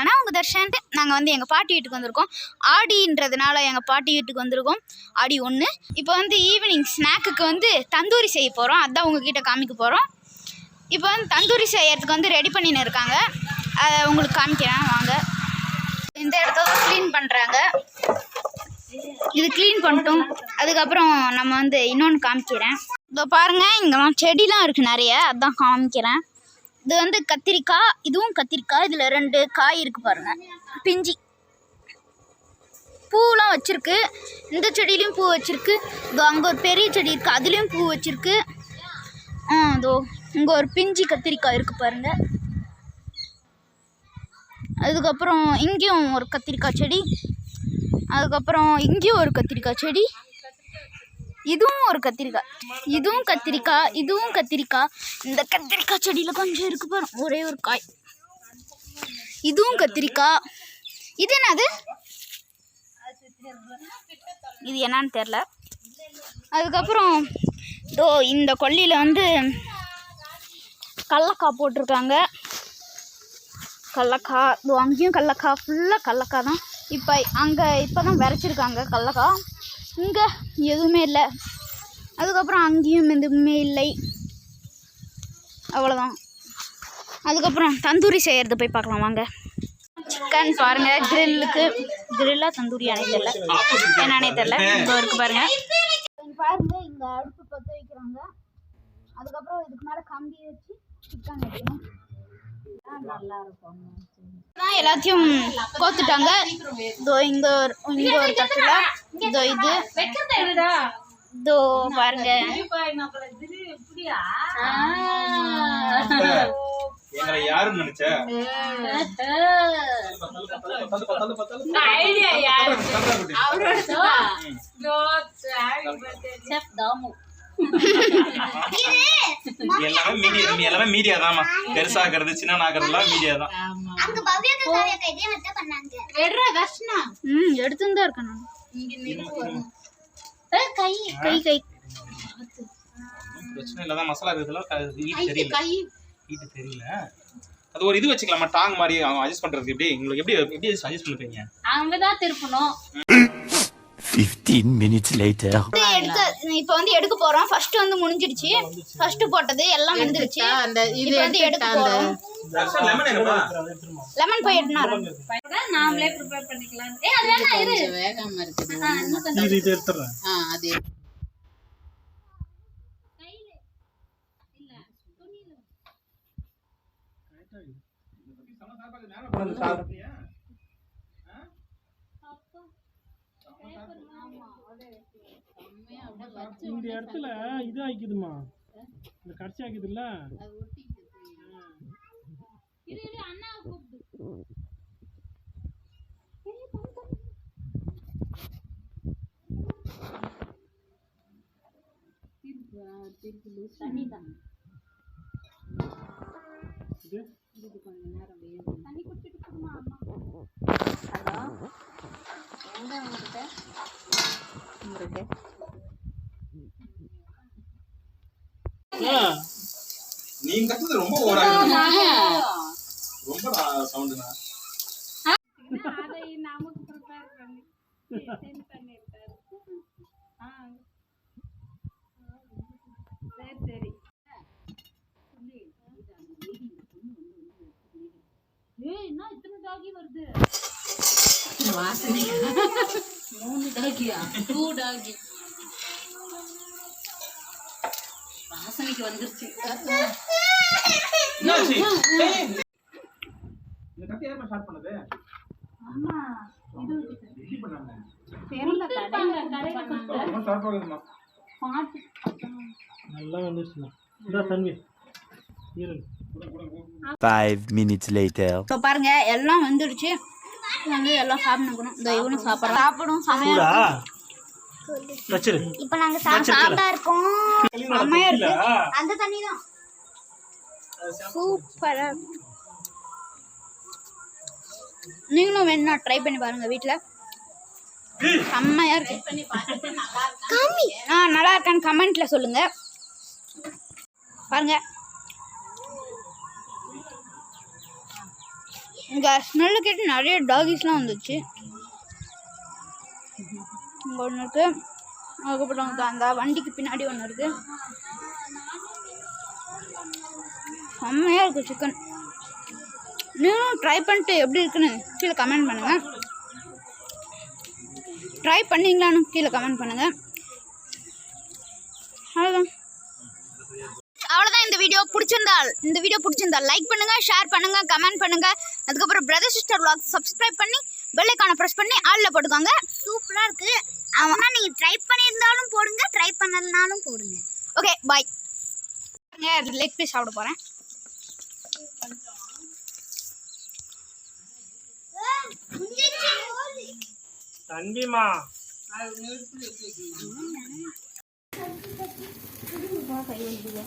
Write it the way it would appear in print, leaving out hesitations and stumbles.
என்னன்னா உங்கள் தர்ஷன். நாங்கள் வந்து எங்கள் பாட்டி வீட்டுக்கு வந்திருக்கோம். ஆடின்றதுனால எங்கள் பாட்டி வீட்டுக்கு வந்திருக்கோம். ஆடி 1. இப்போ வந்து ஈவினிங் ஸ்நாக்குக்கு வந்து தந்தூரி செய்ய போகிறோம். அதுதான் உங்ககிட்ட காமிக்க போகிறோம். இப்போ வந்து தந்தூரி செய்யறதுக்கு வந்து ரெடி பண்ணின்னு இருக்காங்க. அதை உங்களுக்கு காமிக்கிறேன் வாங்க. இந்த இடத்த தான் க்ளீன் பண்ணுறாங்க. இது க்ளீன் பண்ணிட்டோம். அதுக்கப்புறம் நம்ம வந்து இன்னொன்று காமிக்கிறேன். இதோ பாருங்கள், இங்கெல்லாம் செடிலாம் இருக்குது நிறைய, அதுதான் காமிக்கிறேன். இது வந்து கத்திரிக்காய், இதுவும் கத்திரிக்காய். இதில் 2 காய் இருக்குது பாருங்கள், பிஞ்சி. பூலாம் வச்சுருக்கு. இந்த செடியிலையும் பூ வச்சுருக்கு. இதோ அங்கே ஒரு பெரிய செடி இருக்குது, அதுலேயும் பூ வச்சுருக்கு. இதோ இங்கே ஒரு பிஞ்சி கத்திரிக்காய் இருக்குது பாருங்கள். அதுக்கப்புறம் இங்கேயும் ஒரு கத்திரிக்காய் செடி. அதுக்கப்புறம் இங்கேயும் ஒரு கத்திரிக்காய் செடி. இதுவும் ஒரு கத்திரிக்காய், இதுவும் கத்திரிக்காய், இதுவும் கத்திரிக்காய். இந்த கத்திரிக்காய் செடியில் கொஞ்சம் இருக்குது பாருங்க, ஒரே ஒரு காய். இதுவும் கத்திரிக்காய். இது என்னது? இது என்னன்னு தெரில. அதுக்கப்புறம் இதோ இந்த கொல்லியில் வந்து கடலக்காய் போட்டிருக்காங்க. கடலக்காய். இதோ அங்கேயும் கடலக்காய், ஃபுல்லாக கடலக்காய் தான். இப்போ தான் விரைச்சிருக்காங்க கடலக்காய். இங்கே எதுவுமே இல்லை. அதுக்கப்புறம் அங்கேயும் எதுவுமே இல்லை. அவ்வளோதான். அதுக்கப்புறம் தந்தூரி செய்கிறது போய் பார்க்கலாம் வாங்க. சிக்கன் பாருங்கள், கிரில்லாக தந்தூரி தெரியல, என்னன்னே தெரில. இங்கே இருக்குது பாருங்கள். பாருங்கள், இங்கே அடுப்பு பற்ற வைக்கிறாங்க. அதுக்கப்புறம் இதுக்கு மேலே கம்பி வச்சு சிக்கன் வைக்கணும். நல்லா இருக்கும். எல்லாத்தையும் கோத்துட்டாங்க. இதோ இங்க ஒரு தட்டுல இதோ இது இதோ பாருங்க. எல்லாமே மீடியா தான். பெருசாகிறது சின்னனாகிறதுலாம் மீடியா தான். எடுத்துதான் இருக்கேன். கை கை கை பிரச்சனை இல்ல. மசாலா இருக்குதுல, தெரியல. அது ஒரு இது வச்சுக்கலாமா, டாங் மாதிரி அட்ஜஸ்ட் பண்றதுக்கு. எப்படி உங்களுக்கு எப்படி அட்ஜஸ்ட் பண்ணுவீங்க? அவங்க தான் திருப்பணும். 15 minutes later. இப்போ வந்து எடுக்க போறோம். ஃபர்ஸ்ட் வந்து முடிஞ்சிடுச்சு. ஃபர்ஸ்ட் போட்டது எல்லாம் வந்துருச்சு. இது வந்து எடுக்க போறோம். லெமன் போய் எடுத்துனாரு. நாமளே ப்ரிப்பேர் பண்ணிக்கலாம். அது வேணா இரு, வேகாம இருக்குது. இது எடுத்துறேன். அது கையில இல்ல, துணியில. இந்த இடத்துல இது ஆயிக்குதுமா, இந்த கடைசி ஆக்குதுல்ல. இது அண்ணா கூப்பிடு. தண்ணி தான். இது கொஞ்ச நேரம் வேகும். தண்ணி குடிச்சிட்டு போமா அம்மா. ஹலோ, எங்க உங்ககிட்ட இருக்கு? நீங்க கத்துறது ரொம்ப ஓவரா இருக்கு. ரொம்ப சவுண்ட்னா அதை நமக்கு ப்ரிப்பேர் பண்ணி சென்ட் பண்ணிருக்காரு. சரி என்ன இத்தனை டாகி வருது? வாசனை 3 டாகியா? 2 டாகி வாசனைக்கு வந்துருச்சு. என்னாச்சு? இந்த கட்டி யாரமா ஸ்டார்ட் பண்ணது? அம்மா இது ரெடி பண்ணாங்க. தெரியல, கடையில ரொம்ப ஸ்டார்ட் ஆகுதுமா. பாட்டு நல்லா வந்துருச்சுமா. இதா தண்ணி ஈரல். 5 minutes later. இப்போ பாருங்க, எல்லாம் வந்துடுச்சு. வந்து எல்லாம் சாப்பிடணும். இந்த இவனும் சாப்பிடும் சமையல். இப்போ நாங்க சாப்பிட்டா இருக்கோம். செம்மையா இருக்கு. அந்த தண்ணி தான் சூப்பரா. நீங்களும் வேணும்னா ட்ரை பண்ணி பாருங்க வீட்டில். செம்மையா இருக்கு. நல்லா இருக்கான்னு கமெண்ட்ல சொல்லுங்க. பாருங்க, இங்கே ஸ்மெல்லு கேட்டு நிறைய டாகிஸ்லாம் வந்துச்சு. இங்கே ஒன்று இருக்குது, அதுக்கப்புறம் அந்த வண்டிக்கு பின்னாடி ஒன்று இருக்குது. செம்மையாக இருக்குது சிக்கன். நீங்களும் ட்ரை பண்ணிட்டு எப்படி இருக்குன்னு கீழே கமெண்ட் பண்ணுங்கள். ட்ரை பண்ணீங்களான்னு கீழே கமெண்ட் பண்ணுங்கள். அவ்வளோதான் இந்த வீடியோ பிடிச்சிருந்தா லைக் பண்ணுங்கள், ஷேர் பண்ணுங்கள், கமெண்ட் பண்ணுங்கள். அதுக்கப்புறம் பிரதர் சிஸ்டர் vlog சப்ஸ்கிரைப் பண்ணி பெல் ஐகானை ப்ரெஸ் பண்ணி ஆளில் போட்டுக்கோங்க. சூப்பராக இருக்குது. ஆனால் நீங்கள் ட்ரை பண்ணியிருந்தாலும் போடுங்க, ட்ரை பண்ணலனாலும் போடுங்க. Okay bye. லெக் பீஸ் சாப்பிட போகிறேன். தம்பிமா கை வந்துடுது.